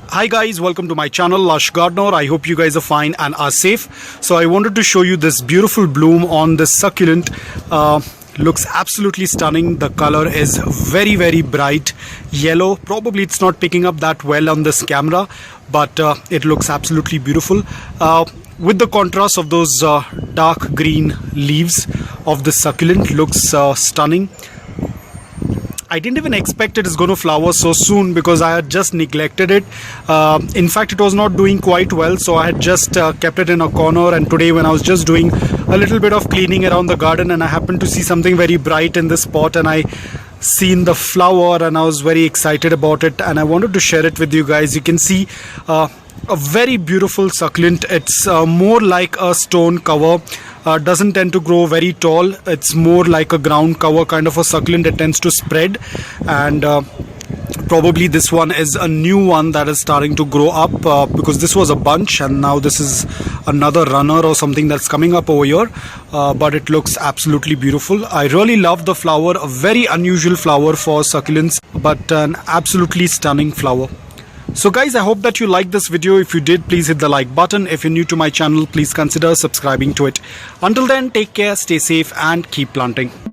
Hi guys, welcome to my channel Lush Gardener. I hope you guys are fine and are safe. So I wanted to show you this beautiful bloom on this succulent. Looks absolutely stunning. The color is very bright yellow. Probably it's not picking up that well on this camera, but it looks absolutely beautiful. With the contrast of those dark green leaves of the succulent, looks stunning. I didn't even expect it is going to flower so soon because I had just neglected it. In fact, it was not doing quite well, so I had just kept it in a corner. And today when I was just doing a little bit of cleaning around the garden, and I happened to see something very bright in this pot, and I seen the flower and I was very excited about it, and I wanted to share it with you guys. You can see a very beautiful succulent. It's more like a stone cover. Doesn't tend to grow very tall. It's more like a ground cover kind of a succulent. It tends to spread, and probably this one is a new one that is starting to grow up, because this was a bunch and now this is another runner or something that's coming up over here. But it looks absolutely beautiful. I really love the flower. A very unusual flower for succulents, but an absolutely stunning flower. So guys, I hope that you liked this video. If you did, please hit the like button. If you're new to my channel, please consider subscribing to it. Until then, take care, stay safe and keep planting.